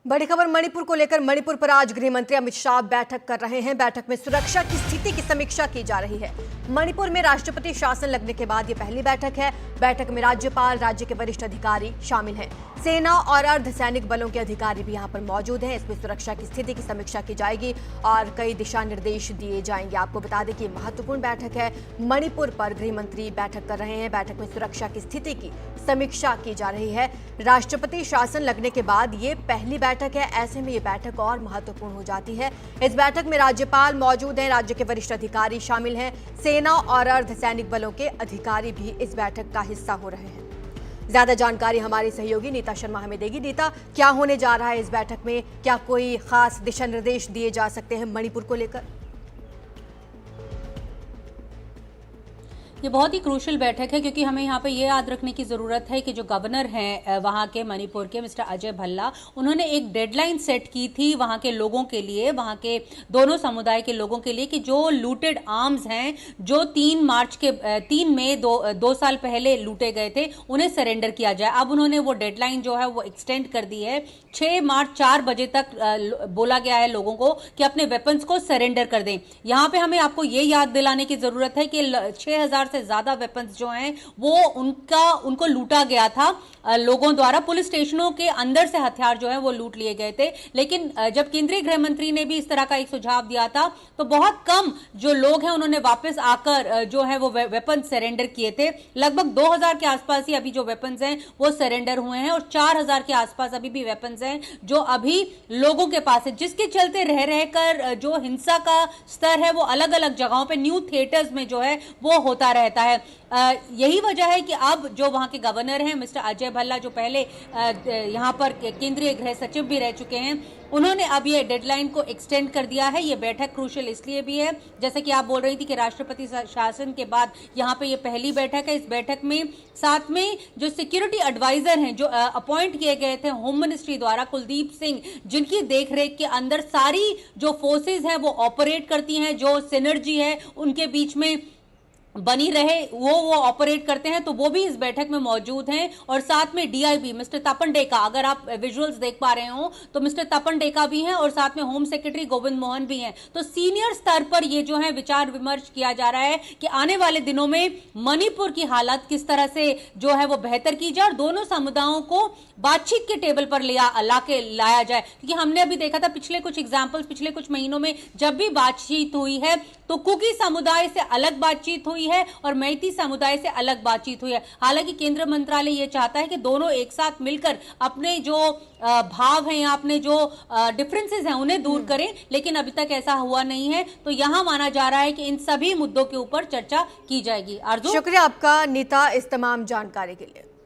बड़ी खबर मणिपुर को लेकर। मणिपुर पर आज गृह मंत्री अमित शाह बैठक कर रहे हैं। बैठक में सुरक्षा की स्थिति की समीक्षा की जा रही है। मणिपुर में राष्ट्रपति शासन लगने के बाद ये पहली बैठक है। बैठक में राज्यपाल, राज्य के वरिष्ठ अधिकारी शामिल हैं। सेना और अर्धसैनिक बलों के अधिकारी भी यहां पर मौजूद हैं। इसमें सुरक्षा की स्थिति की समीक्षा की जाएगी और कई दिशा निर्देश दिए जाएंगे। आपको बता दें कि महत्वपूर्ण बैठक है। मणिपुर पर गृह मंत्री बैठक कर रहे हैं। बैठक में सुरक्षा की स्थिति की समीक्षा की जा रही है। राष्ट्रपति शासन लगने के बाद ये पहली बैठक है, ऐसे में ये बैठक और महत्वपूर्ण हो जाती है। इस बैठक में राज्यपाल मौजूद हैं, राज्य के वरिष्ठ अधिकारी शामिल हैं, सेना और अर्धसैनिक बलों के अधिकारी भी इस बैठक का हिस्सा हो रहे हैं। ज्यादा जानकारी हमारी सहयोगी नीता शर्मा हमें देगी। नीता, क्या होने जा रहा है इस बैठक में? क्या कोई खास दिशा निर्देश दिए जा सकते हैं मणिपुर को लेकर? ये बहुत ही क्रूशियल बैठक है क्योंकि हमें यहाँ पे ये याद रखने की ज़रूरत है कि जो गवर्नर हैं वहाँ के मणिपुर के मिस्टर अजय भल्ला, उन्होंने एक डेडलाइन सेट की थी वहाँ के लोगों के लिए, वहाँ के दोनों समुदाय के लोगों के लिए, कि जो लूटेड आर्म्स हैं जो 3 मई 2 साल पहले लूटे गए थे, उन्हें सरेंडर किया जाए। अब उन्होंने वो डेडलाइन जो है वो एक्सटेंड कर दी है। 6 मार्च 4 बजे तक बोला गया है लोगों को कि अपने वेपन्स को सरेंडर कर दें। यहाँ पे हमें आपको ये याद दिलाने की ज़रूरत है कि 6000 से ज्यादा वेपन्स जो हैं वो उनको लूटा गया था लोगों द्वारा। पुलिस स्टेशनों के अंदर से हथियार जो है वो लूट लिए गए थे। लेकिन जब केंद्रीय गृह मंत्री ने भी इस तरह का एक सुझाव दिया था तो बहुत कम जो लोग हैं उन्होंने वापस आकर जो है वो वेपन सरेंडर किए थे। लगभग 2000 के आसपास ही अभी जो वेपन्स हैं वो सरेंडर हुए हैं और 4000 के आसपास अभी भी वेपन्स हैं जो अभी लोगों के पास है, जिसके चलते रह रहकर जो हिंसा का स्तर है वो अलग अलग जगहों पे न्यू थिएटर्स में जो है वो होता रहता है। यही वजह है कि अब जो वहां के गवर्नर हैं मिस्टर अजय भल्ला, जो पहले यहां पर केंद्रीय गृह सचिव भी रह चुके हैं, उन्होंने अब ये डेडलाइन को एक्सटेंड कर दिया है। ये बैठक क्रूशियल इसलिए भी है, जैसे कि आप बोल रही थी कि राष्ट्रपति शासन के बाद यहाँ पे ये पहली बैठक है। इस बैठक में साथ में जो सिक्योरिटी एडवाइजर हैं जो अपॉइंट किए गए थे होम मिनिस्ट्री द्वारा, कुलदीप सिंह, जिनकी देखरेख के अंदर सारी जो फोर्सेज हैं वो ऑपरेट करती हैं, जो सिनर्जी है उनके बीच में बनी रहे वो ऑपरेट करते हैं, तो वो भी इस बैठक में मौजूद हैं। और साथ में डीआईबी मिस्टर तपन डेका, अगर आप विजुअल्स देख पा रहे हो तो मिस्टर तपन डेका भी हैं और साथ में होम सेक्रेटरी गोविंद मोहन भी हैं। तो सीनियर स्तर पर ये जो है विचार विमर्श किया जा रहा है कि आने वाले दिनों में मणिपुर की हालत किस तरह से जो है वो बेहतर की जाए और दोनों समुदायों को बातचीत के टेबल पर लाया जाए। क्योंकि हमने अभी देखा था पिछले कुछ एग्जाम्पल्स, पिछले कुछ महीनों में जब भी बातचीत हुई है तो कुकी समुदाय से अलग बातचीत हुई है और मैती समुदाय से अलग बातचीत हुई है। हालांकि केंद्र मंत्रालय यह चाहता है कि दोनों एक साथ मिलकर अपने जो भाव हैं या अपने जो डिफरेंसेस हैं उन्हें दूर करें, लेकिन अभी तक ऐसा हुआ नहीं है। तो यहां माना जा रहा है कि इन सभी मुद्दों के ऊपर चर्चा की जाएगी। आरजू, शुक्रिया आपका नीता इस तमाम जानकारी के लिए।